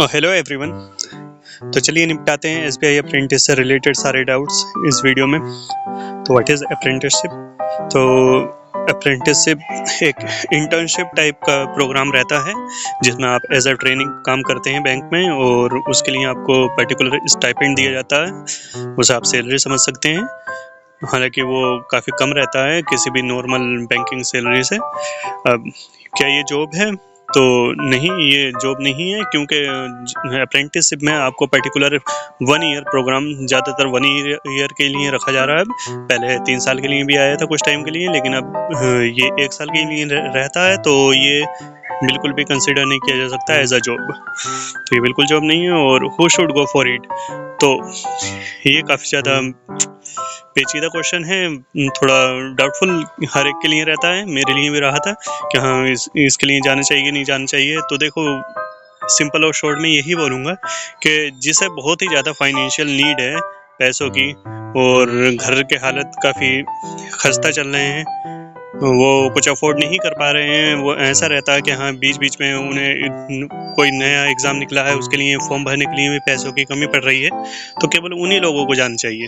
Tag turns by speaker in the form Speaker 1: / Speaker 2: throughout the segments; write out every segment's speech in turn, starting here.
Speaker 1: Hello everyone. तो चलिए निपटाते हैं एसबीआई अप्रेंटिस से रिलेटेड सारे डाउट्स इस वीडियो में। तो व्हाट इज़ अप्रेंटिसशिप? तो अप्रेंटिसशिप एक इंटर्नशिप टाइप का प्रोग्राम रहता है जिसमें आप एज अ ट्रेनिंग काम करते हैं बैंक में, और उसके लिए आपको पर्टिकुलर स्टाइपेंड दिया जाता है। उसे आप सैलरी समझ सकते हैं, हालांकि वो काफ़ी कम रहता है किसी भी नॉर्मल बैंकिंग सैलरी से। अब क्या ये जॉब है? तो नहीं, ये जॉब नहीं है, क्योंकि अप्रेंटिसशिप में आपको पर्टिकुलर 1 ईयर प्रोग्राम, ज़्यादातर 1 ईयर के लिए रखा जा रहा है। अब पहले 3 साल के लिए भी आया था कुछ टाइम के लिए, लेकिन अब ये 1 साल के लिए रहता है। तो ये बिल्कुल भी कंसिडर नहीं किया जा सकता एज अ जॉब। तो ये बिल्कुल जॉब नहीं है। और who should go for it? तो ये काफ़ी ज़्यादा पेचीदा क्वेश्चन है, थोड़ा डाउटफुल हर एक के लिए रहता है। मेरे लिए भी रहा था कि हाँ, इसके लिए जाना चाहिए नहीं जाना चाहिए। तो देखो, सिंपल और शॉर्ट में यही बोलूँगा कि जिसे बहुत ही ज़्यादा फाइनेंशियल नीड है पैसों की, और घर के हालत काफ़ी खस्ता चल रहे हैं, वो कुछ अफोर्ड नहीं कर पा रहे हैं, वो ऐसा रहता है कि हाँ, बीच बीच में उन्हें कोई नया एग्ज़ाम निकला है, उसके लिए फॉर्म भरने के लिए भी पैसों की कमी पड़ रही है। तो केवल उन्हीं लोगों को जाना चाहिए,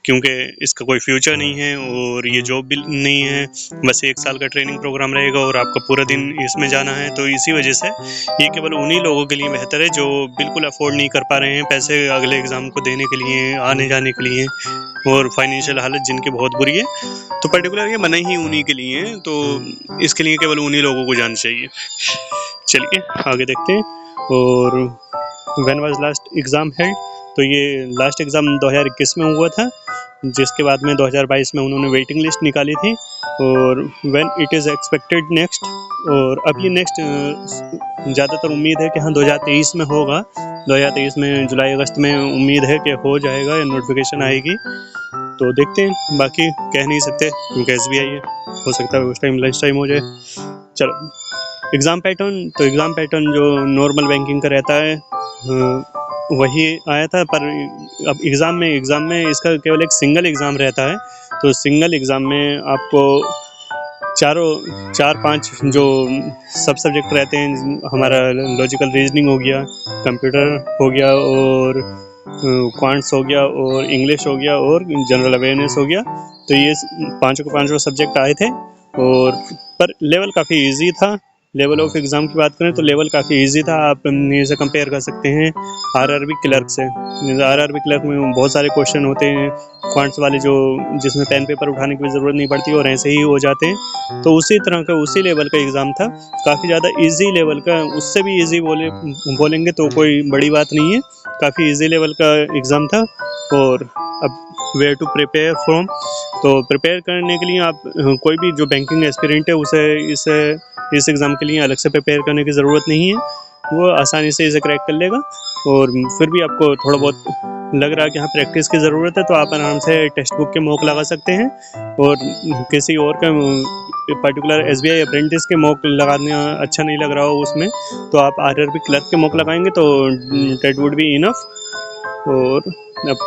Speaker 1: क्योंकि इसका कोई फ्यूचर नहीं है और ये जॉब भी नहीं है। बस 1 साल का ट्रेनिंग प्रोग्राम रहेगा और आपका पूरा दिन इसमें जाना है। तो इसी वजह से ये केवल उन्हीं लोगों के लिए बेहतर है जो बिल्कुल अफोर्ड नहीं कर पा रहे हैं पैसे अगले एग्ज़ाम को देने के लिए, आने जाने के लिए, और फाइनेंशियल हालत जिनकी बहुत बुरी है। तो पर्टिकुलर ये बना ही उन्हीं के लिए है। तो इसके लिए केवल उन्हीं लोगों को जाना चाहिए। चलिए आगे देखते हैं। और when was last exam held? तो ये लास्ट एग्ज़ाम 2021 में हुआ था, जिसके बाद में 2022 में उन्होंने वेटिंग लिस्ट निकाली थी। और when it is expected next? और अब ये नेक्स्ट ज़्यादातर उम्मीद है कि हाँ 2023 में होगा। 2023 में जुलाई अगस्त में उम्मीद है कि हो जाएगा, नोटिफिकेशन आएगी। तो देखते हैं, बाकी कह नहीं सकते क्योंकि एसबीआई है, हो सकता है उस टाइम लंच टाइम हो जाए। चलो, एग्ज़ाम पैटर्न। तो एग्ज़ाम पैटर्न जो नॉर्मल बैंकिंग का रहता है वही आया था, पर अब एग्ज़ाम में इसका केवल एक सिंगल एग्ज़ाम रहता है। तो सिंगल एग्ज़ाम में आपको 4-5 जो सब सब्जेक्ट रहते हैं, हमारा लॉजिकल रीजनिंग हो गया, कंप्यूटर हो गया, और क्वांट्स हो गया, और इंग्लिश हो गया, और जनरल अवेयरनेस हो गया। तो ये पाँचों के पाँचों सब्जेक्ट आए थे। और पर लेवल काफ़ी इजी था। लेवल ऑफ एग्ज़ाम की बात करें तो लेवल काफ़ी इजी था। आप इसे कंपेयर कर सकते हैं आरआरबी क्लर्क से। आरआरबी क्लर्क में बहुत सारे क्वेश्चन होते हैं क्वांट्स वाले, जो जिसमें पेन पेपर उठाने की भी ज़रूरत नहीं पड़ती और ऐसे ही हो जाते हैं। तो उसी तरह का, उसी लेवल का एग्ज़ाम था, काफ़ी ज़्यादा इजी लेवल का। उससे भी इजी बोलेंगे तो कोई बड़ी बात नहीं है, काफ़ी इजी लेवल का एग्ज़ाम था। और अब वेयर टू प्रिपेयर फ्रॉम? तो प्रिपेयर करने के लिए आप कोई भी जो बैंकिंग एस्पिरेंट है उसे इस एग्ज़ाम के लिए अलग से प्रिपेयर करने की ज़रूरत नहीं है, वो आसानी से इसे क्रैक कर लेगा। और फिर भी आपको थोड़ा बहुत लग रहा है कि हाँ प्रैक्टिस की ज़रूरत है, तो आप आराम से टेक्स्ट बुक के मॉक लगा सकते हैं। और किसी और का पर्टिकुलर एसबीआई अप्रेंटिस के मॉक लगाना अच्छा नहीं लग रहा हो उसमें, तो आप आरआरबी क्लर्क के मॉक लगाएंगे तो दैट वुड बी इनफ। और अब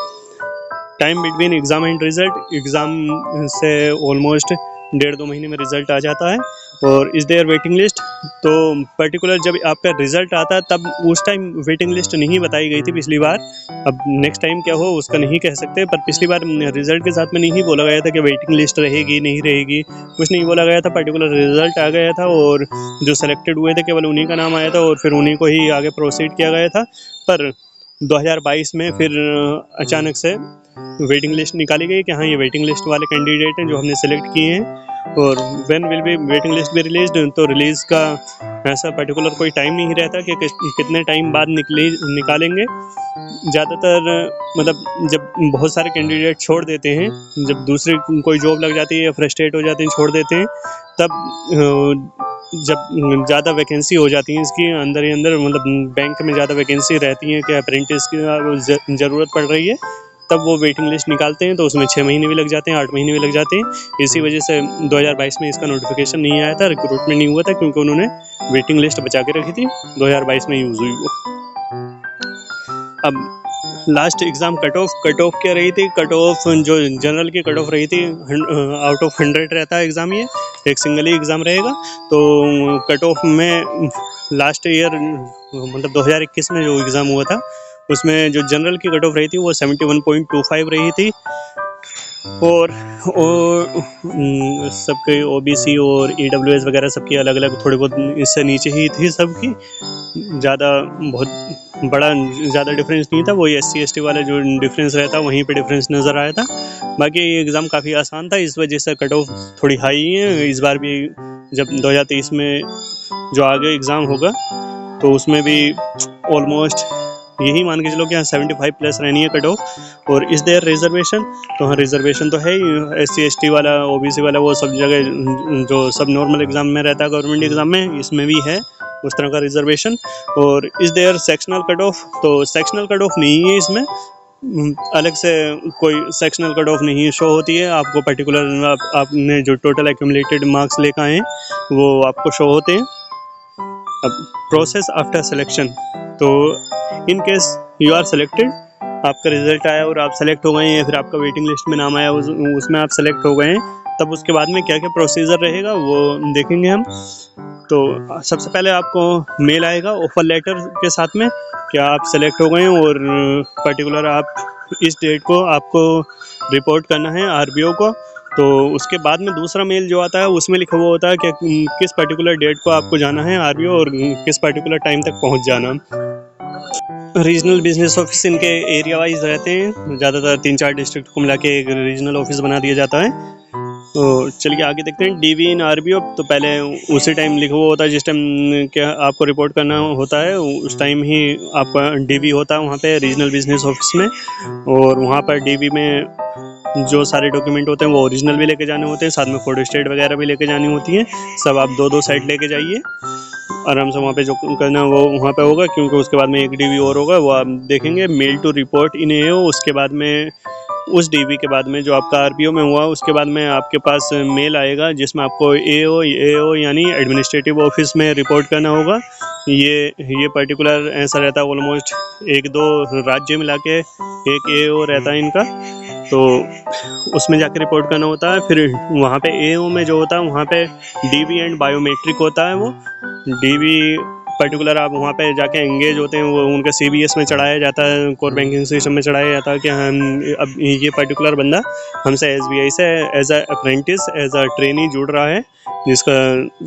Speaker 1: time between exam and result, exam से ऑलमोस्ट 1.5-2 महीने में रिजल्ट आ जाता है। और इज़ देयर वेटिंग लिस्ट? तो पर्टिकुलर जब आपका रिजल्ट आता है तब उस टाइम वेटिंग लिस्ट नहीं बताई गई थी पिछली बार। अब नेक्स्ट टाइम क्या हो उसका नहीं कह सकते, पर पिछली बार रिजल्ट के साथ में नहीं बोला गया था कि वेटिंग लिस्ट रहेगी नहीं रहेगी, कुछ नहीं बोला गया था। पर्टिकुलर रिजल्ट आ गया था और जो सेलेक्टेड हुए थे केवल उन्हीं का नाम आया था, और फिर उन्हीं को ही आगे प्रोसीड किया गया था। पर 2022 में फिर अचानक से वेटिंग लिस्ट निकाली गई कि हाँ ये वेटिंग लिस्ट वाले कैंडिडेट हैं जो हमने सेलेक्ट किए हैं। और when will be waiting list be released? तो रिलीज़ का ऐसा पर्टिकुलर कोई टाइम नहीं रहता कि कितने टाइम बाद निकालेंगे। ज़्यादातर मतलब जब बहुत सारे कैंडिडेट छोड़ देते हैं, जब दूसरी कोई जॉब लग जाती है या फ्रस्ट्रेट हो जाते हैं, छोड़ देते हैं, तब जब ज़्यादा वैकेंसी हो जाती है इसकी अंदर ही अंदर, मतलब बैंक में ज़्यादा वैकेंसी रहती है कि अप्रेंटिस की ज़रूरत पड़ रही है, तब वो वेटिंग लिस्ट निकालते हैं। तो उसमें 6 महीने भी लग जाते हैं, 8 महीने भी लग जाते हैं। इसी वजह से 2022 में इसका नोटिफिकेशन नहीं आया था, रिक्रूटमेंट नहीं हुआ था, क्योंकि उन्होंने वेटिंग लिस्ट बचा के रखी थी, 2022 में यूज़ हुई वो। अब लास्ट एग्ज़ाम कट ऑफ क्या रही थी, कट ऑफ जो जनरल की कट ऑफ रही थी आउट ऑफ 100 रहता है एग्ज़ाम, ये एक सिंगल ही एग्ज़ाम रहेगा। तो कट ऑफ में लास्ट ईयर मतलब 2021 में जो एग्ज़ाम हुआ था उसमें जो जनरल की कट ऑफ रही थी वो 71.25 रही थी। और सबके ओबीसी और ईडब्ल्यूएस वगैरह सबकी अलग अलग थोड़ी बहुत इससे नीचे ही थी सबकी, ज़्यादा बहुत बड़ा ज़्यादा डिफरेंस नहीं था। वही SC ST वाला जो डिफरेंस रहता वहीं पे डिफरेंस नज़र आया था। बाकी ये एग्ज़ाम काफ़ी आसान था, इस वजह से कट ऑफ थोड़ी हाई है। इस बार भी जब 2023 में जो आगे एग्ज़ाम होगा तो उसमें भी ऑलमोस्ट यही मान के चलो कि हाँ 75 प्लस रहनी है कट ऑफ। और इस देयर रिजर्वेशन, तो हाँ रिजर्वेशन तो है ही, SC ST वाला OBC वाला वो सब जगह जो सब नॉर्मल एग्ज़ाम में रहता है गवर्नमेंट एग्ज़ाम में, इसमें भी है उस तरह का रिजर्वेशन। और इस देयर सेक्शनल कट ऑफ, तो सेक्शनल कट ऑफ नहीं है इसमें, अलग से कोई सेक्शनल कट ऑफ नहीं शो होती है आपको। पर्टिकुलर आपने जो टोटल एक्यूमुलेटेड मार्क्स लेकर आए हैं वो आपको शो होते हैं। अब प्रोसेस आफ्टर सिलेक्शन, तो in case you are selected, आपका रिजल्ट आया और आप सेलेक्ट हो गए हैं, फिर आपका वेटिंग लिस्ट में नाम आया उसमें आप सेलेक्ट हो गए हैं, तब उसके बाद में क्या क्या प्रोसीजर रहेगा वो देखेंगे हम। तो सबसे पहले आपको मेल आएगा ऑफर लेटर के साथ में कि आप सेलेक्ट हो गए हैं और पर्टिकुलर आप इस डेट को आपको रिपोर्ट करना है RBO को। तो उसके बाद में दूसरा मेल जो आता है उसमें लिखा हुआ होता है कि किस पर्टिकुलर डेट को आपको जाना है RBO और किस पर्टिकुलर टाइम तक पहुंच जाना। रीजनल बिजनेस ऑफिस इनके एरिया वाइज रहते हैं, ज़्यादातर 3-4 डिस्ट्रिक्ट को मिला के एक रीजनल ऑफिस बना दिया जाता है। तो चलिए आगे देखते हैं DV इन RBO। तो पहले उसी टाइम लिखा हुआ होता है जिस टाइम क्या आपको रिपोर्ट करना होता है, उस टाइम ही आपका DV होता है वहाँ पे रीजनल बिजनेस ऑफिस में। और वहाँ पर DV में जो सारे डॉक्यूमेंट होते हैं वो ओरिजिनल भी लेके जाने होते हैं, साथ में फोटो स्टेट वगैरह भी लेके जानी होती हैं। सब आप 2-2 साइड लेके जाइए, आराम से वहाँ पे जो करना वो वहाँ पे होगा, क्योंकि उसके बाद में एक DV और होगा वो आप देखेंगे। Mail to report in AO, उसके बाद में उस DV के बाद में जो आपका RBO में हुआ उसके बाद में आपके पास मेल आएगा जिसमें आपको AO यानी एडमिनिस्ट्रेटिव ऑफिस में रिपोर्ट करना होगा। ये पर्टिकुलर ऐसा रहता है, ऑलमोस्ट 1-2 राज्य मिला के एक AO रहता है इनका, तो उसमें जाके रिपोर्ट करना होता है। फिर वहाँ पे AO में जो होता है वहाँ पे DV एंड बायोमेट्रिक होता है। वो DV पर्टिकुलर आप वहाँ पे जाके एंगेज होते हैं, वो उनका CBS में चढ़ाया जाता है, कोर बैंकिंग सिस्टम में चढ़ाया जाता है कि हम अब ये पर्टिकुलर बंदा हमसे SBI से as a apprentice as a trainee जुड़ रहा है, जिसका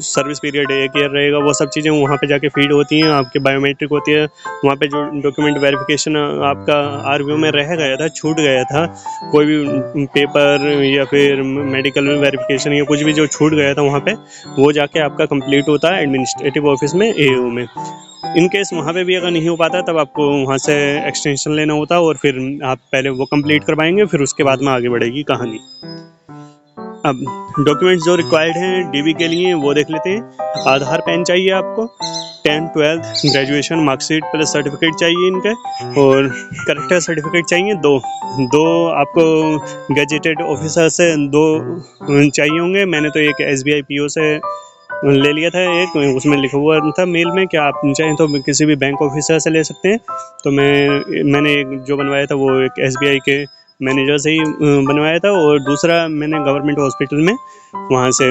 Speaker 1: सर्विस पीरियड 1 ईयर रहेगा। वो सब चीज़ें वहाँ पे जाके फीड होती हैं, आपके बायोमेट्रिक होती है। वहाँ पे जो डॉक्यूमेंट वेरिफिकेशन आपका RBO में रह गया था, छूट गया था, कोई भी पेपर या फिर मेडिकल वेरिफिकेशन या कुछ भी जो छूट गया था वहाँ पे, वो जाके आपका कंप्लीट होता है एडमिनिस्ट्रेटिव ऑफिस में AO में। इन केस वहाँ पे भी अगर नहीं हो पाता तब आपको वहाँ से एक्सटेंशन लेना होता है और फिर आप पहले वो कंप्लीट करवाएंगे, फिर उसके बाद में आगे बढ़ेगी कहानी। अब डॉक्यूमेंट्स जो रिक्वायर्ड हैं DV के लिए वो देख लेते हैं। आधार पैन चाहिए आपको, 10th 12th graduation marksheet plus certificate चाहिए इनके, और करेक्टर सर्टिफिकेट चाहिए दो आपको गजेटेड ऑफिसर से 2 चाहिए होंगे। मैंने तो एक SBI PO से ले लिया था एक, उसमें लिखा हुआ था मेल में कि आप चाहें तो किसी भी बैंक ऑफिसर से ले सकते हैं। तो मैंने एक जो बनवाया था वो एक SBI के मैनेजर से ही बनवाया था, और दूसरा मैंने गवर्नमेंट हॉस्पिटल में वहाँ से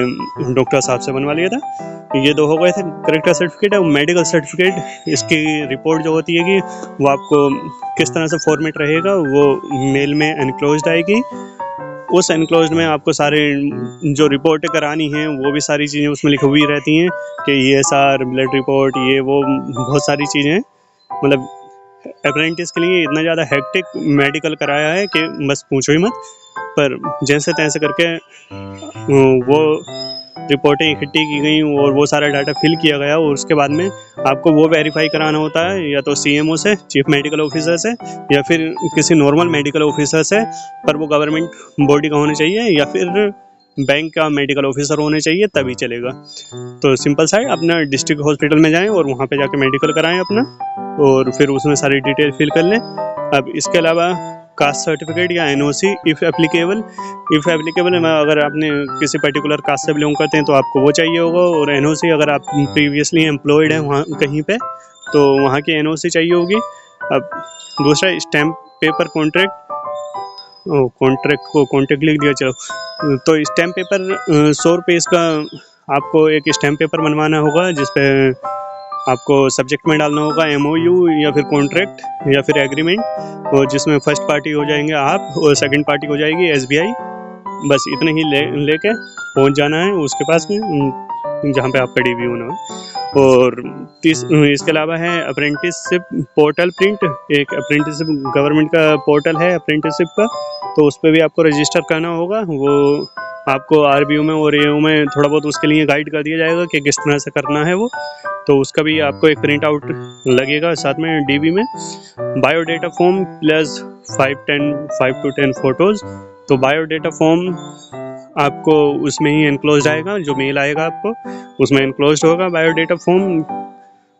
Speaker 1: डॉक्टर साहब से बनवा लिया था। ये 2 हो गए थे करेक्टर सर्टिफिकेट। और मेडिकल सर्टिफिकेट, इसकी रिपोर्ट जो होती है कि वो आपको किस तरह से फॉर्मेट रहेगा वो मेल में एनक्लोज्ड आएगी। उस एनक्लोज्ड में आपको सारे जो रिपोर्ट करानी है वो भी सारी चीज़ें उसमें लिखी हुई रहती हैं कि ESR, ब्लड रिपोर्ट, ये वो बहुत सारी चीज़ें। मतलब अप्रेंटिस के लिए इतना ज़्यादा हेक्टिक मेडिकल कराया है कि बस पूछो ही मत। पर जैसे तैसे करके वो रिपोर्टें इकट्ठी की गई और वो सारा डाटा फिल किया गया, और उसके बाद में आपको वो वेरीफाई कराना होता है या तो CMO से, चीफ मेडिकल ऑफिसर से, या फिर किसी नॉर्मल मेडिकल ऑफिसर से, पर वो गवर्नमेंट बॉडी का होना चाहिए, या फिर बैंक का मेडिकल ऑफिसर होने चाहिए, तभी चलेगा। तो सिंपल सा है, अपना डिस्ट्रिक्ट हॉस्पिटल में जाएं और वहाँ पे जाके मेडिकल कराएं अपना, और फिर उसमें सारी डिटेल फिल कर लें। अब इसके अलावा कास्ट सर्टिफिकेट या NOC इफ़ एप्लीकेबल अगर आपने किसी पर्टिकुलर कास्ट से बिलोंग करते हैं तो आपको वो चाहिए होगा, और NOC अगर आप प्रीवियसली एम्प्लॉयड हैं वहाँ कहीं पे तो वहाँ की NOC चाहिए होगी। अब दूसरा स्टैम्प पेपर कॉन्ट्रैक्ट, कॉन्ट्रैक्ट को कॉन्ट्रैक्ट लिख दिया चलो। तो स्टैम्प पेपर 100 रुपये इसका आपको एक स्टैम्प पेपर बनवाना होगा, जिसपे आपको सब्जेक्ट में डालना होगा MOU या फिर कॉन्ट्रैक्ट या फिर एग्रीमेंट, और जिसमें फर्स्ट पार्टी हो जाएंगे आप और सेकंड पार्टी हो जाएगी SBI। बस इतने ही लेके पहुंच जाना है उसके पास में जहाँ पे आपका DB होना है। और इसके अलावा है अप्रेंटिसशिप पोर्टल प्रिंट, एक अप्रेंटिसशिप गवर्नमेंट का पोर्टल है अप्रेंटिसशिप का, तो उस पर भी आपको रजिस्टर करना होगा। वो आपको RBO में और AO में थोड़ा बहुत उसके लिए गाइड कर दिया जाएगा कि किस तरह से करना है वो, तो उसका भी आपको एक प्रिंट आउट लगेगा साथ में DB में। Biodata form plus 5 to 10 photos. तो बायोडेटा फॉर्म आपको उसमें ही एनक्लोज आएगा, जो मेल आएगा आपको उसमें एनक्लोज होगा बायोडेटा फॉर्म,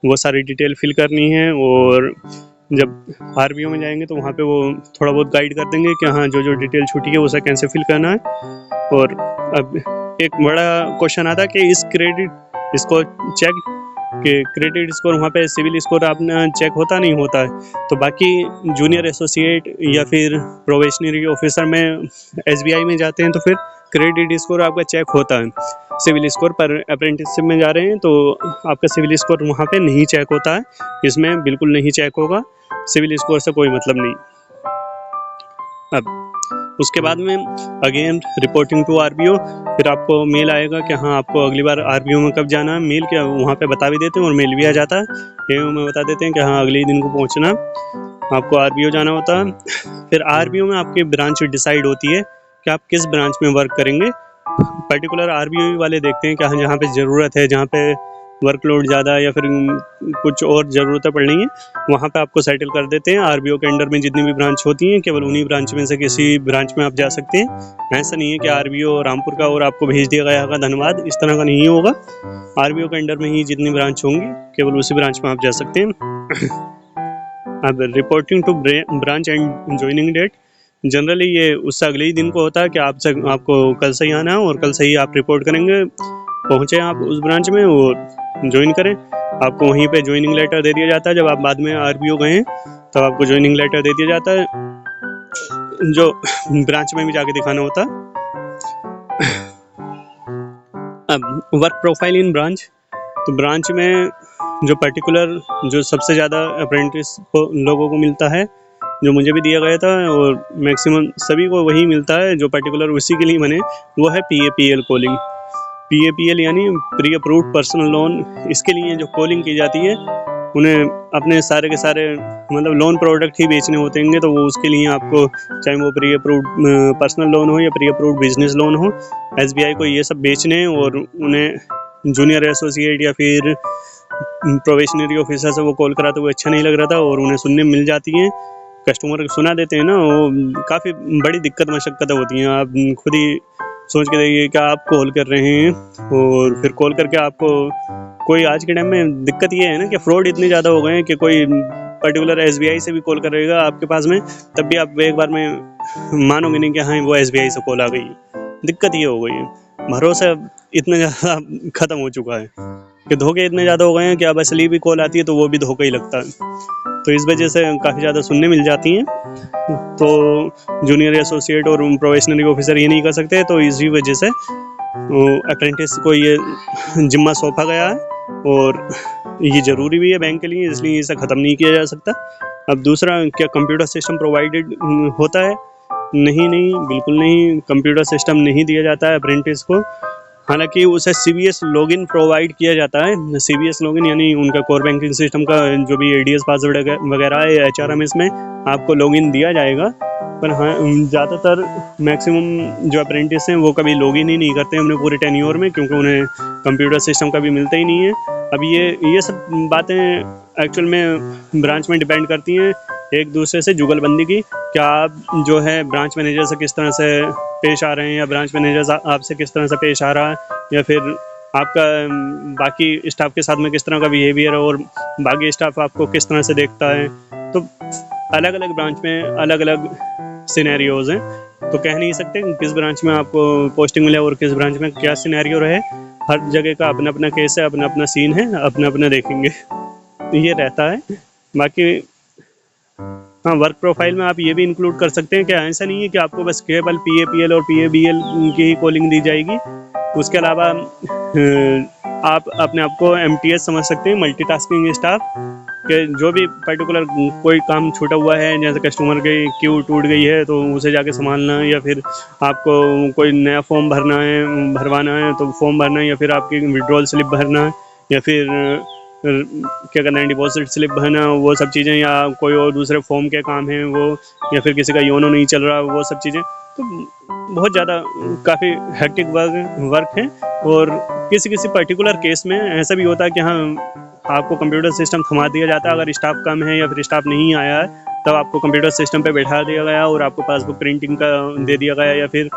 Speaker 1: वो सारी डिटेल फिल करनी है। और जब RBO में जाएंगे तो वहाँ पे वो थोड़ा बहुत गाइड कर देंगे कि हाँ जो डिटेल छूटी है उसे कैसे फिल करना है। और अब एक बड़ा क्वेश्चन आता है कि इस क्रेडिट स्कोर चेक कि क्रेडिट स्कोर वहाँ पे सिविल स्कोर अपना चेक होता नहीं होता है। तो बाकी जूनियर एसोसिएट या फिर प्रोबेशनरी ऑफिसर में SBI में जाते हैं तो फिर क्रेडिट स्कोर आपका चेक होता है सिविल स्कोर, पर अप्रेंटिसशिप में जा रहे हैं तो आपका सिविल स्कोर वहाँ पे नहीं चेक होता है, इसमें बिल्कुल नहीं चेक होगा, सिविल स्कोर से कोई मतलब नहीं। अब उसके बाद में अगेन रिपोर्टिंग टू RBO, फिर आपको मेल आएगा कि हाँ आपको अगली बार RBO में कब जाना है। मेल क्या वहाँ पे बता भी देते हैं और मेल भी आ जाता है, AO में बता देते हैं कि हाँ अगले दिन को पहुँचना आपको RBO जाना होता है। फिर RBO में आपकी ब्रांच डिसाइड होती है कि आप किस ब्रांच में वर्क करेंगे। पर्टिकुलर RBO वाले देखते हैं कि हाँ जहाँ पे ज़रूरत है, जहाँ पे वर्कलोड ज़्यादा या फिर कुछ और ज़रूरतें पड़ रही हैं, वहाँ पे आपको सेटल कर देते हैं। RBO के अंडर में जितनी भी ब्रांच होती हैं केवल उन्हीं ब्रांच में से किसी ब्रांच में आप जा सकते हैं। ऐसा नहीं है कि RBO रामपुर का और आपको भेज दिया गया होगा धनबाद, इस तरह का नहीं होगा। RBO के अंडर में ही जितनी ब्रांच होंगी केवल उसी ब्रांच में आप जा सकते हैं। अब reporting to branch and joining date, generally ये उससे अगले ही दिन को होता है कि आपको कल से ही आना है और कल से ही आप रिपोर्ट करेंगे, पहुँचे आप उस ब्रांच में और ज्वाइन करें। आपको वहीं पे ज्वाइनिंग लेटर दे दिया जाता है। जब आप बाद में RBO गए हैं तब आपको ज्वाइनिंग लेटर दे दिया जाता है, जो ब्रांच में भी जाके दिखाना होता है। अब वर्क प्रोफाइल इन ब्रांच, तो ब्रांच में जो पर्टिकुलर जो सबसे ज़्यादा अप्रेंटिस लोगों को मिलता है, जो मुझे भी दिया गया था और मैक्सिमम सभी को वही मिलता है जो पर्टिकुलर उसी के लिए बने, वो है PAPL कॉलिंग। PAPL यानी प्री अप्रूव्ड पर्सनल लोन। इसके लिए जो कॉलिंग की जाती है उन्हें अपने सारे के सारे मतलब लोन प्रोडक्ट ही बेचने होते हैं, तो वो उसके लिए आपको चाहे वो प्री अप्रूव्ड पर्सनल लोन हो या प्री अप्रूव्ड बिजनेस लोन हो, SBI को ये सब बेचने और उन्हें जूनियर एसोसिएट या फिर प्रोबेशनरी ऑफिसर से वो कॉल करा तो वो अच्छा नहीं लग रहा था और उन्हें सुनने मिल जाती हैं, कस्टमर सुना देते हैं ना, वो काफ़ी बड़ी दिक्कत मशक्क़तें होती हैं। आप खुद ही सोच के देखिए कि आप कॉल कर रहे हैं और फिर कॉल करके आपको कोई, आज के टाइम में दिक्कत ये है ना कि फ्रॉड इतने ज़्यादा हो गए हैं कि कोई पर्टिकुलर SBI से भी कॉल करेगा आपके पास में, तब भी आप एक बार में मानोगे नहीं कि हाँ वो SBI से कॉल आ गई है। दिक्कत ये हो गई है, भरोसा इतना ज़्यादा ख़त्म हो चुका है कि धोखे इतने ज़्यादा हो गए हैं कि अब असली भी कॉल आती है तो वो भी धोखा ही लगता है। तो इस वजह से काफ़ी ज़्यादा सुनने मिल जाती हैं, तो जूनियर एसोसिएट और प्रोबेशनरी ऑफिसर ये नहीं कर सकते, तो इसी वजह से अप्रेंटिस को ये जिम्मा सौंपा गया है और ये ज़रूरी भी है बैंक के लिए, इसलिए इसे ख़त्म नहीं किया जा सकता। अब दूसरा, क्या कंप्यूटर सिस्टम प्रोवाइडेड होता है? नहीं, बिल्कुल नहीं, कंप्यूटर सिस्टम नहीं दिया जाता है अप्रेंटिस को। हालांकि उसे CBS लॉगिन प्रोवाइड किया जाता है। CBS लॉगिन यानी उनका कोर बैंकिंग सिस्टम का जो भी ADS पासवर्ड वगैरह है, HRMS में आपको लॉगिन दिया जाएगा, पर हाँ ज़्यादातर मैक्सिमम जो अप्रेंटिस हैं वो कभी लॉगिन ही नहीं करते अपने पूरे टेन्योर में, क्योंकि उन्हें कंप्यूटर सिस्टम कभी मिलता ही नहीं है। अब ये सब बातें एक्चुअल में ब्रांच में डिपेंड करती हैं एक दूसरे से जुगलबंदी की, क्या आप जो है ब्रांच मैनेजर से किस तरह से पेश आ रहे हैं या ब्रांच मैनेजर आपसे किस तरह से पेश आ रहा है, या फिर आपका बाकी स्टाफ के साथ में किस तरह का बिहेवियर है और बाकी स्टाफ आपको किस तरह से देखता है। तो अलग अलग ब्रांच में अलग अलग सिनेरियोज़ हैं, तो कह नहीं सकते किस ब्रांच में आपको पोस्टिंग मिले और किस ब्रांच में क्या सिनेरियो रहे। हर जगह का अपना अपना केस है, अपना अपना सीन है, अपना अपना देखेंगे, ये रहता है। बाकी हाँ, वर्क प्रोफाइल में आप ये भी इंक्लूड कर सकते हैं कि ऐसा नहीं है कि आपको बस केवल PAPL और PABL की ही कॉलिंग दी जाएगी। उसके अलावा आप अपने आप को MTS समझ सकते हैं, मल्टीटास्किंग स्टाफ, कि जो भी पर्टिकुलर कोई काम छूटा हुआ है, जैसे कस्टमर की क्यू टूट गई है तो उसे जाके संभालना, या फिर आपको कोई नया फॉर्म भरवाना है तो फॉर्म भरना है, या फिर आपकी विड्रॉल स्लिप भरना है, या फिर क्या करना है, डिपॉजिट स्लिप भरना, वो सब चीज़ें, या कोई और दूसरे फॉर्म के काम हैं वो, या फिर किसी का योनो नहीं चल रहा, वो सब चीज़ें। तो बहुत ज़्यादा काफ़ी हेक्टिक वर्क है। और किसी किसी पर्टिकुलर केस में ऐसा भी होता है कि हाँ, आपको कंप्यूटर सिस्टम थमा दिया जाता है अगर स्टाफ कम है या फिर स्टाफ नहीं आया है, तब आपको कंप्यूटर सिस्टम पे बैठा दिया गया और आपको पासबुक प्रिंटिंग का दे दिया गया, या फिर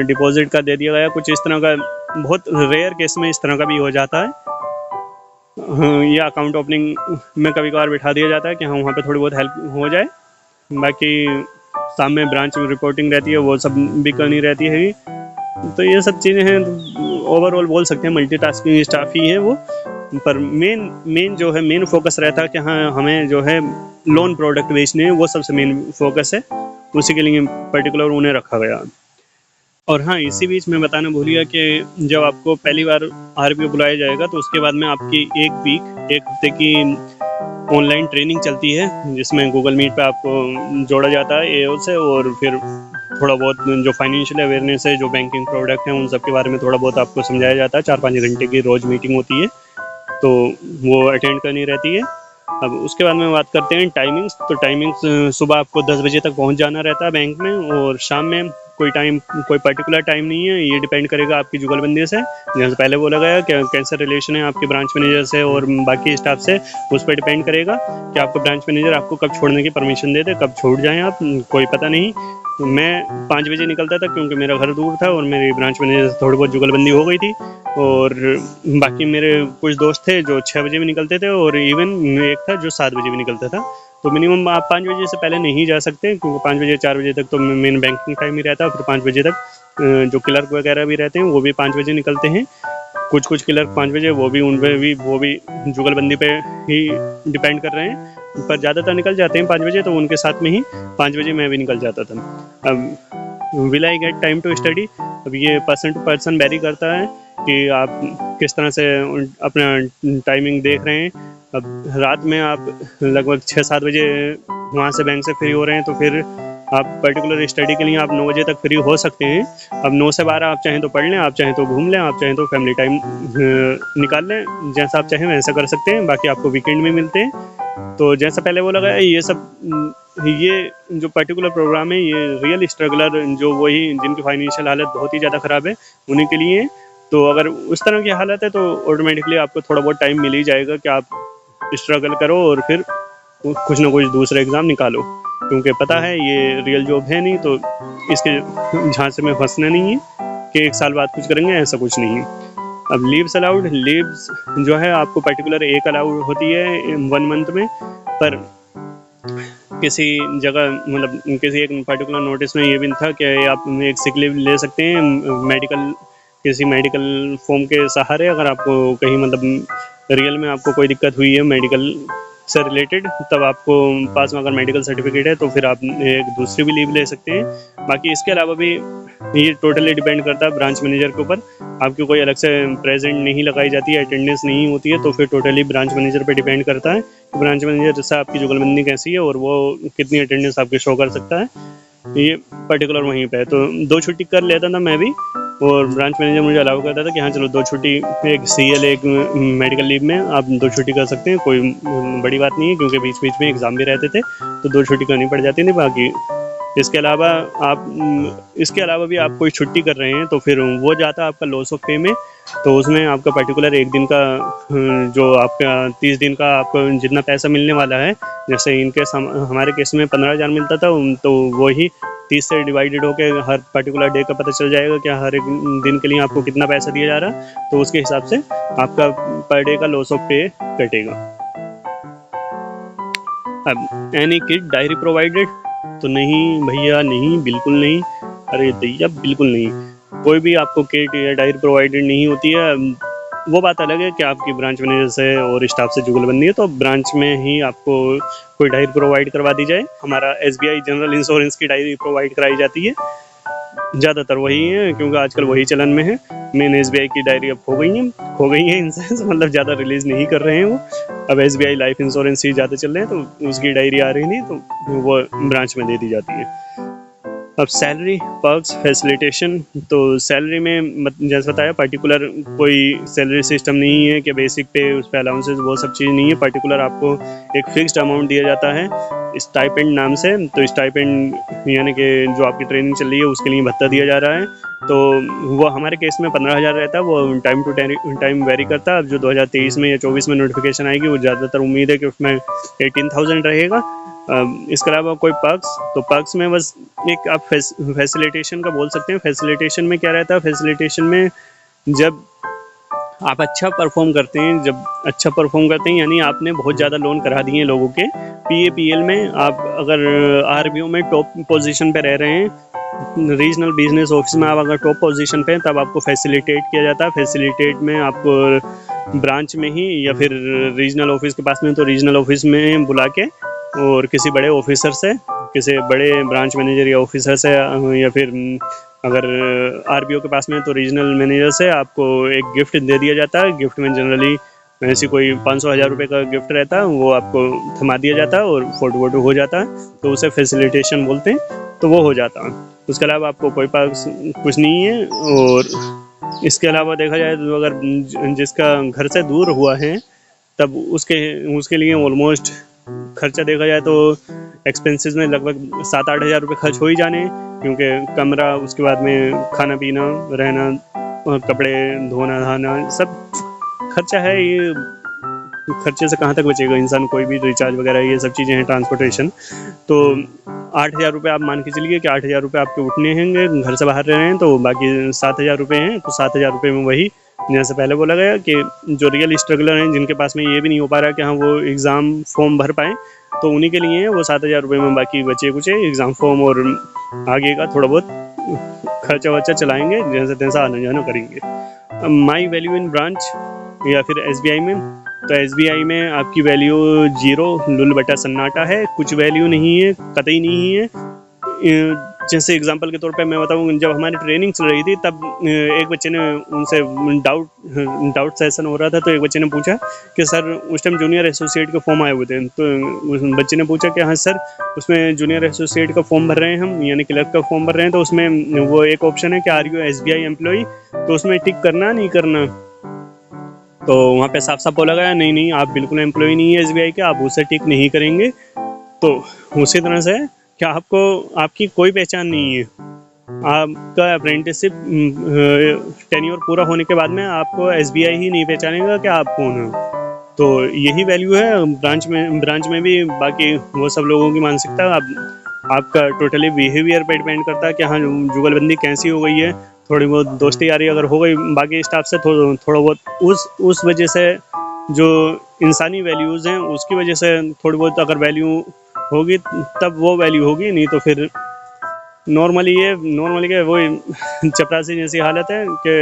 Speaker 1: डिपॉजिट का दे दिया गया, कुछ इस तरह का। बहुत रेयर केस में इस तरह का भी हो जाता है। या अकाउंट ओपनिंग में कभी कभार बैठा दिया जाता है कि हाँ, वहाँ पे थोड़ी बहुत हेल्प हो जाए। बाकी सामने ब्रांच में रिपोर्टिंग रहती है, वो सब भी करनी रहती है। तो ये सब चीज़ें हैं। ओवरऑल बोल सकते हैं मल्टीटास्किंग स्टाफ ही है वो। पर मेन जो है, मेन फोकस रहता है कि हाँ, हमें जो है लोन प्रोडक्ट बेचने हैं, वो सबसे मेन फोकस है, उसी के लिए पर्टिकुलर उन्हें रखा गया। और हाँ, इसी बीच मैं बताना भूल गया कि जब आपको पहली बार RPO बुलाया जाएगा तो उसके बाद में आपकी एक हफ्ते की ऑनलाइन ट्रेनिंग चलती है, जिसमें गूगल मीट पे आपको जोड़ा जाता है AO से, और फिर थोड़ा बहुत जो फाइनेंशियल अवेयरनेस है, जो बैंकिंग प्रोडक्ट हैं, उन सब के बारे में थोड़ा बहुत आपको समझाया जाता है। 4-5 घंटे की रोज़ मीटिंग होती है, तो वो अटेंड करनी रहती है। अब उसके बाद में बात करते हैं टाइमिंग्स। तो टाइमिंग्स सुबह आपको 10 बजे तक पहुंच जाना रहता है बैंक में, और शाम में कोई पर्टिकुलर टाइम नहीं है, ये डिपेंड करेगा आपकी जुगलबंदी से। जैसे पहले बोला गया कि कैसा रिलेशन है आपके ब्रांच मैनेजर से और बाकी स्टाफ से, उस पर डिपेंड करेगा कि आपका ब्रांच मैनेजर आपको कब छोड़ने की परमिशन दे दे, कब छूट जाएँ आप, कोई पता नहीं। मैं 5 बजे निकलता था क्योंकि मेरा घर दूर था और मेरी ब्रांच मैनेजर से थोड़ी बहुत जुगलबंदी हो गई थी। और बाकी मेरे कुछ दोस्त थे जो 6 बजे भी निकलते थे, और इवन एक था जो 7 बजे भी निकलता था। तो मिनिमम आप 5 बजे से पहले नहीं जा सकते, क्योंकि 5 बजे 4 बजे तक तो मेन बैंकिंग टाइम ही रहता है। फिर 5 बजे तक जो क्लर्क वगैरह भी रहते हैं वो भी 5 बजे निकलते हैं। कुछ क्लर्क 5 बजे, वो भी जुगलबंदी पे ही डिपेंड कर रहे हैं, पर ज़्यादातर निकल जाते हैं 5 बजे। तो उनके साथ में ही 5 बजे मैं भी निकल जाता था। अब will I get time to study, अब ये पर्सन टू पर्सन वेरी करता है कि आप किस तरह से अपना टाइमिंग देख रहे हैं। अब रात में आप लगभग 6-7 बजे वहाँ से बैंक से फ्री हो रहे हैं, तो फिर आप पर्टिकुलर स्टडी के लिए आप 9 बजे तक फ्री हो सकते हैं। अब 9 से 12 आप चाहें तो पढ़ लें, आप चाहें तो घूम लें, आप चाहें तो फैमिली टाइम निकाल लें, जैसा आप चाहें वैसा कर सकते हैं। बाकी आपको वीकेंड में मिलते हैं। तो जैसा पहले बोला गया, ये जो पर्टिकुलर प्रोग्राम है, ये रियल स्ट्रगलर, जो वही जिनकी फाइनेंशियल हालत बहुत ही ज़्यादा ख़राब है, उन्हीं के लिए है। तो अगर उस तरह की हालत है तो ऑटोमेटिकली आपको थोड़ा बहुत टाइम मिल ही जाएगा कि आप स्ट्रगल करो और फिर कुछ ना कुछ दूसरा एग्ज़ाम निकालो, क्योंकि पता है ये रियल जॉब है नहीं, तो इसके झांसे में फंसना नहीं है कि 1 साल बाद कुछ करेंगे, ऐसा कुछ नहीं है। अब लीव्स जो है आपको पर्टिकुलर एक अलाउड होती है 1 मंथ में, पर किसी जगह मतलब किसी एक पर्टिकुलर नोटिस में ये भी था कि आप एक सिक लीव ले सकते हैं किसी मेडिकल फॉर्म के सहारे, अगर आपको कहीं मतलब रियल में आपको कोई दिक्कत हुई है मेडिकल से रिलेटेड, तब आपको पास में अगर मेडिकल सर्टिफिकेट है तो फिर आप एक दूसरी भी लीव ले सकते हैं। बाकी इसके अलावा भी ये टोटली डिपेंड करता है ब्रांच मैनेजर के ऊपर। आपकी कोई अलग से प्रेजेंट नहीं लगाई जाती है, अटेंडेंस नहीं होती है, तो फिर टोटली ब्रांच मैनेजर पे डिपेंड करता है कि ब्रांच मैनेजर से आपकी जुगलबंदी कैसी है और वो कितनी अटेंडेंस आपकी शो कर सकता है। ये पर्टिकुलर वहीं पे है। तो 2 छुट्टी कर लेता था मैं भी, और ब्रांच मैनेजर मुझे अलाउ करता था कि हाँ चलो 2 छुट्टी, एक CL एक मेडिकल लीव में आप 2 छुट्टी कर सकते हैं, कोई बड़ी बात नहीं है, क्योंकि बीच बीच में एग्ज़ाम भी रहते थे तो 2 छुट्टी करनी पड़ जाती थी। बाकी इसके अलावा भी आप कोई छुट्टी कर रहे हैं तो फिर वो जाता है आपका लॉस ऑफ पे में। तो उसमें आपका पर्टिकुलर एक दिन का जो आपका 30 दिन का आपको जितना पैसा मिलने वाला है, जैसे इनकेस हमारे केस में 15,000 मिलता था, तो वही 30 से डिवाइडेड होकर हर पर्टिकुलर डे का पता चल जाएगा कि हर एक दिन के लिए आपको कितना पैसा दिया जा रहा है, तो उसके हिसाब से आपका पर डे का लॉस ऑफ पे कटेगा। अब एनी किड डायरी प्रोवाइडेड, तो नहीं भैया, नहीं, बिल्कुल नहीं। अरे भैया बिल्कुल नहीं, कोई भी आपको किट या डायरी प्रोवाइडेड नहीं होती है। वो बात अलग है कि आपकी ब्रांच मैनेजर से और स्टाफ से जुगलबंदी है, तो ब्रांच में ही आपको कोई डायरी प्रोवाइड करवा दी जाए। हमारा SBI जनरल इंश्योरेंस की डायरी प्रोवाइड कराई जाती है, ज़्यादातर वही है क्योंकि आजकल वही चलन में है। मेन SBI की डायरी अब खो गई है इन सेंस, मतलब ज़्यादा रिलीज़ नहीं कर रहे हैं वो। अब SBI लाइफ इंश्योरेंस ही ज़्यादा चल रहे हैं, तो उसकी डायरी आ रही थी तो वो ब्रांच में दे दी जाती है। अब सैलरी, पर्क्स, फैसिलिटेशन, तो सैलरी में जैसे बताया पर्टिकुलर कोई सैलरी सिस्टम नहीं है कि बेसिक पे उस पर अलाउंसेस वो सब चीज़ नहीं है। पर्टिकुलर आपको एक फिक्स्ड अमाउंट दिया जाता है स्टाइपेंड नाम से। तो स्टाइपेंड यानी कि जो आपकी ट्रेनिंग चल रही है उसके लिए भत्ता दिया जा रहा है। तो वो हमारे केस में 15,000 रहता है, वो टाइम टू टाइम वेरी करता है। अब जो 2023 में या 24 में नोटिफिकेशन आएगी वो ज़्यादातर उम्मीद है कि उसमें 18,000 रहेगा। इसके अलावा कोई पर्क्स, तो पर्क्स में बस एक आप फैसिलिटेशन का बोल सकते हैं। फैसिलिटेशन में क्या रहता है, फैसिलिटेशन में जब आप अच्छा परफॉर्म करते हैं, यानी आपने बहुत ज़्यादा लोन करा दिए हैं लोगों के PAPL में, आप अगर RBO में टॉप पोजीशन पे रह रहे हैं, रीजनल बिजनेस ऑफिस में आप अगर टॉप पोजीशन पे हैं, तब आपको फैसिलिटेट किया जाता है। फैसिलिटेट में आपको ब्रांच में ही या फिर रीजनल ऑफिस के पास में, तो रीजनल ऑफिस में बुला के और किसी बड़े ऑफिसर से, किसी बड़े ब्रांच मैनेजर या ऑफिसर से, या फिर अगर RBO के पास में तो रीजनल मैनेजर से आपको एक गिफ्ट दे दिया जाता है। गिफ्ट में जनरली ऐसी कोई 500,000 रुपये का गिफ्ट रहता है, वो आपको थमा दिया जाता है और फोटो वोटो हो जाता है, तो उसे फैसिलिटेशन बोलते हैं। तो वो हो जाता है। उसके अलावा आपको कोई पास कुछ नहीं है। और इसके अलावा देखा जाए तो अगर जिसका घर से दूर हुआ है तब उसके लिए ऑलमोस्ट खर्चा देखा जाए तो एक्सपेंसेस में लगभग 7-8 हज़ार रुपये खर्च हो ही जाने हैं, क्योंकि कमरा, उसके बाद में खाना पीना, रहना, कपड़े धोना धाना, सब खर्चा है। ये खर्चे से कहाँ तक बचेगा इंसान, कोई भी रिचार्ज वगैरह ये सब चीज़ें हैं, ट्रांसपोर्टेशन। तो 8,000 रुपये आप मान के चलिए कि 8,000 रुपये आपके उठने होंगे, घर से बाहर रह रहे हैं, तो बाकी 7,000 रुपये हैं। तो 7,000 रुपये में वही जैसे पहले बोला गया कि जो रियल स्ट्रगलर हैं, जिनके पास में ये भी नहीं हो पा रहा कि हाँ वो एग्ज़ाम फॉर्म भर पाएँ, तो उन्हीं के लिए वो 7,000 रुपये में बाकी बचे कुछ एग्ज़ाम फॉर्म और आगे का थोड़ा बहुत खर्चा वर्चा चलाएँगे, जैसे तैसा आना जाना करेंगे। माई वैल्यू इन ब्रांच या फिर SBI में, तो SBI में आपकी वैल्यू 0 लुल बटा सन्नाटा है, कुछ वैल्यू नहीं है, कतई नहीं है। जैसे एग्जांपल के तौर पे मैं बताऊँ, जब हमारी ट्रेनिंग चल रही थी तब एक बच्चे ने उनसे डाउट सेशन हो रहा था, तो एक बच्चे ने पूछा कि सर उस टाइम जूनियर एसोसिएट के फॉर्म आए हुए थे, तो उस बच्चे ने पूछा कि हाँ सर उसमें जूनियर एसोसिएट का फॉर्म भर रहे हैं हम, यानी क्लर्क का फॉर्म भर रहे हैं, तो उसमें वो एक ऑप्शन है कि आर यू SBI एम्प्लॉई, तो उसमें टिक करना नहीं करना। तो वहाँ पे साफ साफ बोला गया नहीं आप बिल्कुल एम्प्लॉय नहीं है SBI के, आप उसे टिक नहीं करेंगे। तो उसी तरह से क्या आपकी कोई पहचान नहीं है। आपका अप्रेंटिसशिप टेन्योर पूरा होने के बाद में आपको SBI ही नहीं पहचानेगा कि आप कौन हो। तो यही वैल्यू है ब्रांच में भी। बाकी वो सब लोगों की मानसिकता, आपका टोटली बिहेवियर पे डिपेंड करता है कि हाँ जुगलबंदी कैसी हो गई है। थोड़ी बहुत दोस्ती यारी अगर हो गई बाकी स्टाफ से, थोड़ा बहुत उस वजह से जो इंसानी वैल्यूज़ हैं उसकी वजह से थोड़ी बहुत अगर वैल्यू होगी तब वो वैल्यू होगी, नहीं तो फिर नॉर्मली क्या वही चपरासी जैसी हालत है कि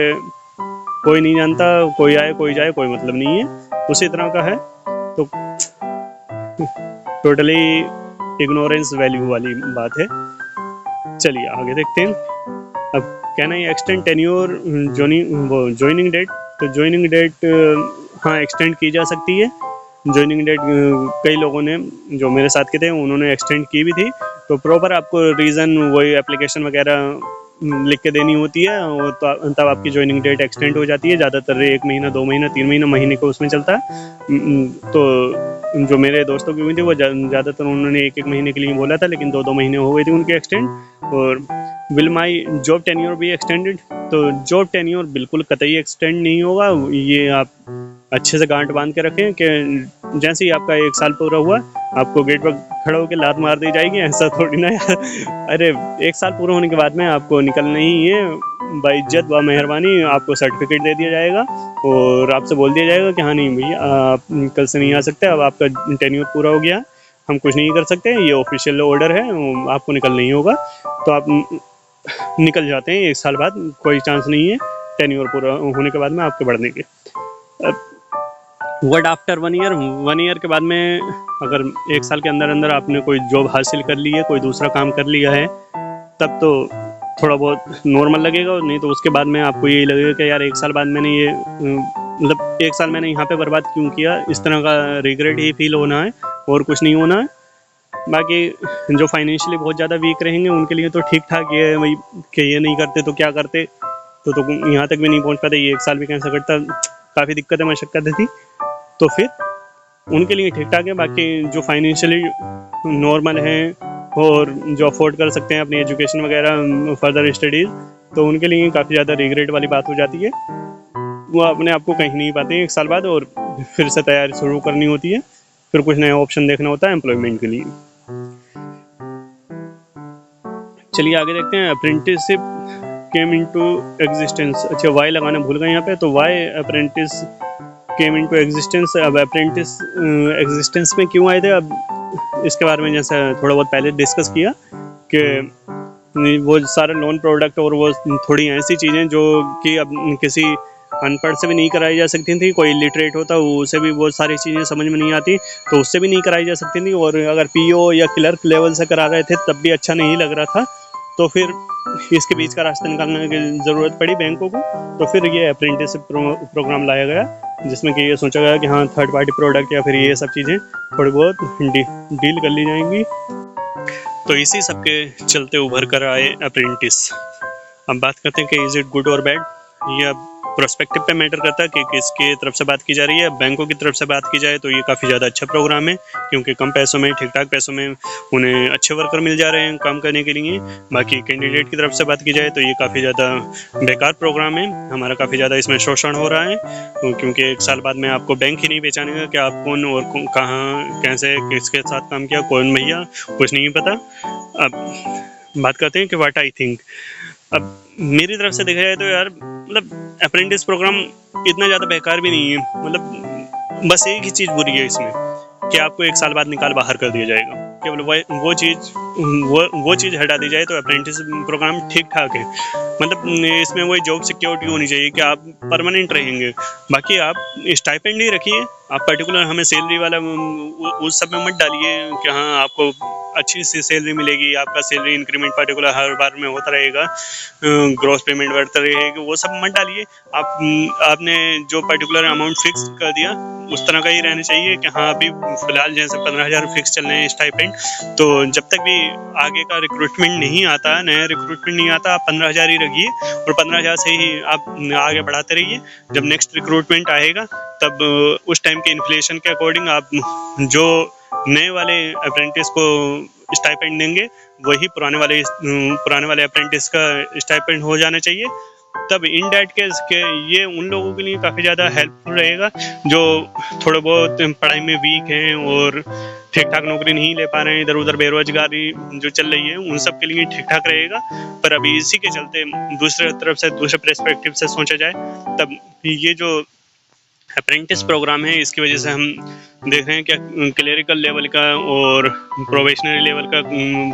Speaker 1: कोई नहीं जानता, कोई आए कोई जाए, कोई मतलब नहीं है, उसी तरह का है। तो टोटली इग्नोरेंस वैल्यू वाली बात है। चलिए आगे देखते हैं। अब can I extend tenure joining date, तो ज्वाइनिंग डेट हाँ एक्सटेंड की जा सकती है। ज्वाइनिंग डेट कई लोगों ने जो मेरे साथ के थे उन्होंने एक्सटेंड की भी थी। तो प्रॉपर आपको रीज़न वही एप्लीकेशन वगैरह लिख के देनी होती है, और तब आपकी ज्वाइनिंग डेट एक्सटेंड हो जाती है। ज़्यादातर 1 महीना 2 महीना 3 महीना महीने को उसमें चलता है। तो जो मेरे दोस्तों की हुई थी वो ज़्यादातर उन्होंने 1-1 महीने के लिए बोला था, लेकिन 2-2 महीने हो गए थे उनके एक्सटेंड। और will my job tenure be extended, तो जॉब टेन्योर बिल्कुल कतई एक्सटेंड नहीं होगा। ये आप अच्छे से गांठ बांध के रखें कि जैसे ही आपका 1 साल पूरा हुआ आपको गेट पर खड़ा होकर लात मार दी जाएगी, ऐसा थोड़ी ना अरे 1 साल पूरा होने के बाद में आपको निकलना ही है, बाइज्जत व मेहरबानी आपको सर्टिफिकेट दे दिया जाएगा और आपसे बोल दिया जाएगा कि हाँ नहीं भैया आप कल से नहीं आ सकते, अब आपका टेन्योर पूरा हो गया, हम कुछ नहीं कर सकते, ये ऑफिशियल ऑर्डर है, आपको निकलना ही होगा। तो आप निकल जाते हैं 1 साल बाद, कोई चांस नहीं है टेन्योर पूरा होने के बाद में आपके बढ़ने के। व्हाट आफ्टर 1 ईयर के बाद में अगर 1 साल के अंदर अंदर आपने कोई जॉब हासिल कर ली है, कोई दूसरा काम कर लिया है, तब तो थोड़ा बहुत नॉर्मल लगेगा, और नहीं तो उसके बाद में आपको यही लगेगा कि यार 1 साल बाद मैंने ये मतलब 1 साल मैंने यहाँ पे बर्बाद क्यों किया। इस तरह का रिग्रेट ही फील होना है और कुछ नहीं होना है। बाकी जो फाइनेंशियली बहुत ज़्यादा वीक रहेंगे उनके लिए तो ठीक ठाक ये है भाई कि ये नहीं करते तो क्या करते, तो यहाँ तक भी नहीं पहुँच पाते, ये 1 साल भी कैसे करता, काफ़ी दिक्कतें मशक्क़तें थी, तो फिर उनके लिए ठीक ठाक है। बाकी जो फाइनेंशियली नॉर्मल हैं और जो अफोर्ड कर सकते हैं अपनी एजुकेशन वगैरह फर्दर स्टडीज़, तो उनके लिए काफ़ी ज़्यादा रिग्रेट वाली बात हो जाती है। वो अपने आप को कहीं नहीं पाते हैं 1 साल बाद, और फिर से तैयारी शुरू करनी होती है, फिर कुछ नया ऑप्शन देखना होता है एम्प्लॉयमेंट के लिए। चलिए आगे देखते हैं। Apprenticeship came into existence. अच्छा, वाई लगाना भूल गए यहाँ पे, तो why apprentice came into existence. अब अप्रेंटिस एग्जिस्टेंस में क्यों आए थे, अब इसके बारे में जैसे थोड़ा बहुत पहले डिस्कस किया कि वो सारे लोन प्रोडक्ट और वो थोड़ी ऐसी चीज़ें जो कि अब किसी अनपढ़ से भी नहीं कराई जा सकती थी, कोई लिटरेट होता उसे भी वो सारी चीज़ें समझ में नहीं आती तो उससे भी नहीं कराई जा सकती थी, और अगर पीओ या क्लर्क लेवल से करा रहे थे तब भी अच्छा नहीं लग रहा था, तो फिर इसके बीच का रास्ता निकालने की ज़रूरत पड़ी बैंकों को। तो फिर ये अप्रेंटिसशिप प्रोग्राम लाया गया, जिसमें कि ये सोचा गया कि हाँ थर्ड पार्टी प्रोडक्ट या फिर ये सब चीज़ें थोड़ी बहुत डील कर ली जाएंगी। तो इसी सब के चलते उभर कर आए अप्रेंटिस। अब बात करते हैं कि इज़ इट गुड और बैड। ये अब प्रोस्पेक्टिव पे मैटर करता है कि किसकी तरफ से बात की जा रही है। बैंकों की तरफ से बात की जाए तो ये काफ़ी ज़्यादा अच्छा प्रोग्राम है, क्योंकि कम पैसों में, ठीक ठाक पैसों में उन्हें अच्छे वर्कर मिल जा रहे हैं काम करने के लिए। बाकी कैंडिडेट की तरफ से बात की जाए तो ये काफ़ी ज़्यादा बेकार प्रोग्राम है, हमारा काफ़ी ज़्यादा इसमें शोषण हो रहा है, क्योंकि 1 साल बाद में आपको बैंक ही नहीं पहचानेगा कि आप कौन और कहाँ कैसे किसके साथ काम किया, कौन भैया, कुछ नहीं पता। अब बात करते हैं कि व्हाट आई थिंक। अब मेरी तरफ से देखा जाए तो यार मतलब अप्रेंटिस प्रोग्राम इतना ज़्यादा बेकार भी नहीं है, मतलब बस एक ही चीज़ बुरी है इसमें कि आपको 1 साल बाद निकाल बाहर कर दिया जाएगा। केवल वो चीज़ हटा दी जाए तो अप्रेंटिस प्रोग्राम ठीक ठाक है। मतलब इसमें वही जॉब सिक्योरिटी होनी चाहिए कि आप परमानेंट रहेंगे। बाकी आप स्टाइपेंड ही रखिए, आप पर्टिकुलर हमें सैलरी वाला उस सब में मत डालिए कि हाँ आपको अच्छी सी सैलरी मिलेगी, आपका सैलरी इंक्रीमेंट पर्टिकुलर हर बार में होता रहेगा, ग्रॉस पेमेंट बढ़ता रहेगी, वो सब मत डालिए। आपने जो पर्टिकुलर अमाउंट फिक्स कर दिया उस तरह का ही रहना चाहिए कि हाँ अभी फिलहाल जैसे 15,000 फिक्स चल रहे हैं स्टाइपेंड, तो जब तक भी आगे का रिक्रूटमेंट नहीं आता, नया रिक्रूटमेंट नहीं आता, आप 15,000 ही रखिए और 15,000 से ही आप आगे बढ़ाते रहिए। जब नेक्स्ट रिक्रूटमेंट आएगा तब उस टाइम के इन्फ्लेशन के अकॉर्डिंग आप जो नए वाले अप्रेंटिस को स्टाइपेंड देंगे वही पुराने वाले अप्रेंटिस का स्टाइपेंड हो जाना चाहिए। तब इन डैट केस के ये उन लोगों के लिए काफ़ी ज़्यादा हेल्पफुल रहेगा जो थोड़े बहुत पढ़ाई में वीक हैं और ठीक ठाक नौकरी नहीं ले पा रहे हैं, इधर उधर बेरोजगारी जो चल रही है उन सब के लिए ठीक ठाक रहेगा। पर अभी इसी के चलते दूसरे तरफ से, दूसरे पर्सपेक्टिव से सोचा जाए तब ये जो अप्रेंटिस प्रोग्राम है इसकी वजह से हम देख रहे हैं कि क्लेरिकल लेवल का और प्रोबेशनरी लेवल का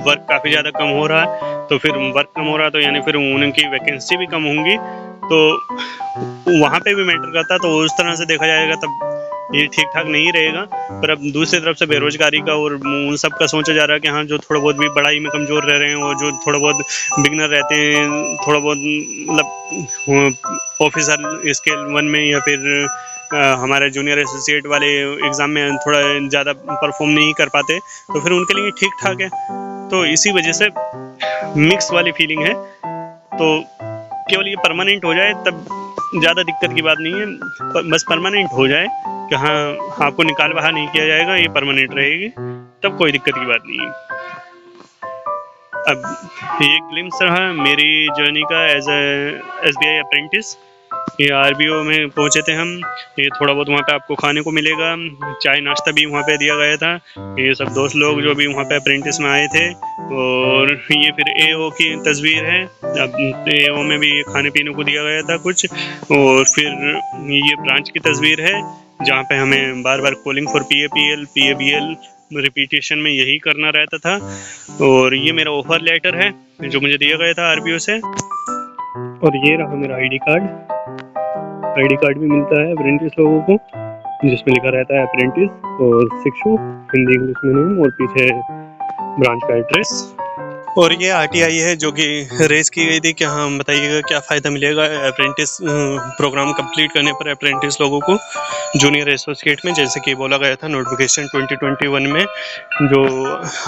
Speaker 1: वर्क काफ़ी ज़्यादा कम हो रहा है। तो फिर वर्क कम हो रहा है तो यानी फिर उनकी वैकेंसी भी कम होंगी, तो वहाँ पे भी मैटर करता है। तो उस तरह से देखा जाएगा तब ये ठीक ठाक नहीं रहेगा। पर अब दूसरी तरफ से बेरोजगारी का और उन सब का सोचा जा रहा है कि हाँ जो थोड़ा बहुत भी पढ़ाई में कमज़ोर रह रहे हैं और जो थोड़ा बहुत बिगनर रहते हैं, थोड़ा बहुत मतलब ऑफिसर स्केल 1 में या फिर हमारे जूनियर एसोसिएट वाले एग्ज़ाम में थोड़ा ज़्यादा परफॉर्म नहीं कर पाते, तो फिर उनके लिए ठीक ठाक है। तो इसी वजह से मिक्स वाली फीलिंग है। तो केवल ये परमानेंट हो जाए तब ज़्यादा दिक्कत की बात नहीं है, बस परमानेंट हो जाए कि हाँ आपको निकाल बाहर नहीं किया जाएगा, ये परमानेंट रहेगी, तब कोई दिक्कत की बात नहीं है। अब ये ग्लिम्स रहा मेरी जर्नी का एज SBI अप्रेंटिस। ये RBO में पहुँचे थे हम। ये थोड़ा बहुत वहाँ पे आपको खाने को मिलेगा, चाय नाश्ता भी वहाँ पे दिया गया था। ये सब दोस्त लोग जो भी वहाँ पे अप्रेंटिस में आए थे, और ये फिर AO की तस्वीर है। अब AO में भी खाने पीने को दिया गया था कुछ, और फिर ये ब्रांच की तस्वीर है जहाँ पे हमें बार बार calling for PAPL PABL repetition में यही करना रहता था। और ये मेरा ऑफर लेटर है जो मुझे दिया गया था RBO से, और ये रहा मेरा ID कार्ड। आईडी कार्ड भी मिलता है अप्रेंटिस लोगों को, जिसमें लिखा रहता है अप्रेंटिस और शिक्षु हिंदी इंग्लिश में नेम और पीछे ब्रांच का एड्रेस। और ये आरटीआई है जो कि रेस की गई थी कि हाँ बताइएगा क्या फ़ायदा मिलेगा अप्रेंटिस प्रोग्राम कंप्लीट करने पर अप्रेंटिस लोगों को जूनियर एसोसिएट में, जैसे कि बोला गया था नोटिफिकेशन 2021 में जो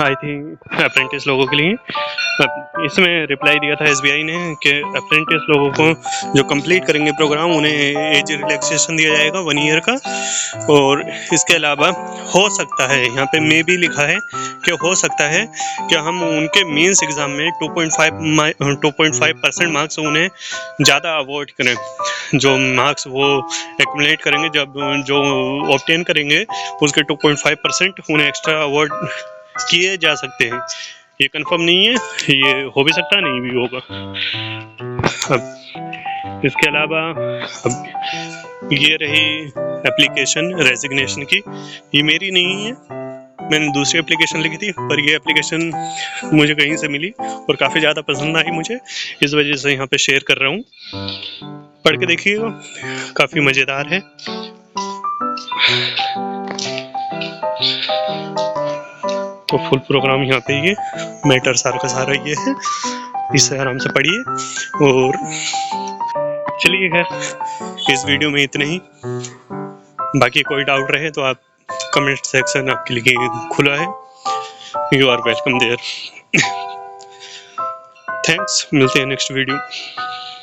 Speaker 1: आई थी अप्रेंटिस लोगों के लिए। इसमें रिप्लाई दिया था एसबीआई ने कि अप्रेंटिस लोगों को जो कंप्लीट करेंगे प्रोग्राम उन्हें एज रिलैक्सेशन दिया जाएगा 1 ईयर का। और इसके अलावा हो सकता है, यहाँ पे मे भी लिखा है कि हो सकता है कि हम उनके मेंस एग्ज़ाम में 2.5% मार्क्स उन्हें ज़्यादा अवॉर्ड करें। जो मार्क्स वो एक्यूमुलेट करेंगे, जब जो ऑब्टेन करेंगे उसके 2.5% उन्हें एक्स्ट्रा अवॉर्ड किए जा सकते हैं। ये कंफर्म नहीं है, ये हो भी सकता है नहीं भी होगा। अब इसके अलावा अब ये रही एप्लीकेशन रेजिग्नेशन की, ये मेरी नहीं है, मैंने दूसरी एप्लीकेशन लिखी थी, पर ये एप्लीकेशन मुझे कहीं से मिली और काफ़ी ज़्यादा पसंद आई मुझे, इस वजह से यहाँ पे शेयर कर रहा हूँ। पढ़ के देखिएगा, काफ़ी मज़ेदार है। तो फुल प्रोग्राम यहाँ पे ये मैटर सारा का सारा ये है, इसे आराम से पढ़िए। और चलिए खैर इस वीडियो में इतना ही, बाकी कोई डाउट रहे तो आप कमेंट सेक्शन आपके लिए खुला है, you are welcome there. Thanks, मिलते हैं नेक्स्ट वीडियो।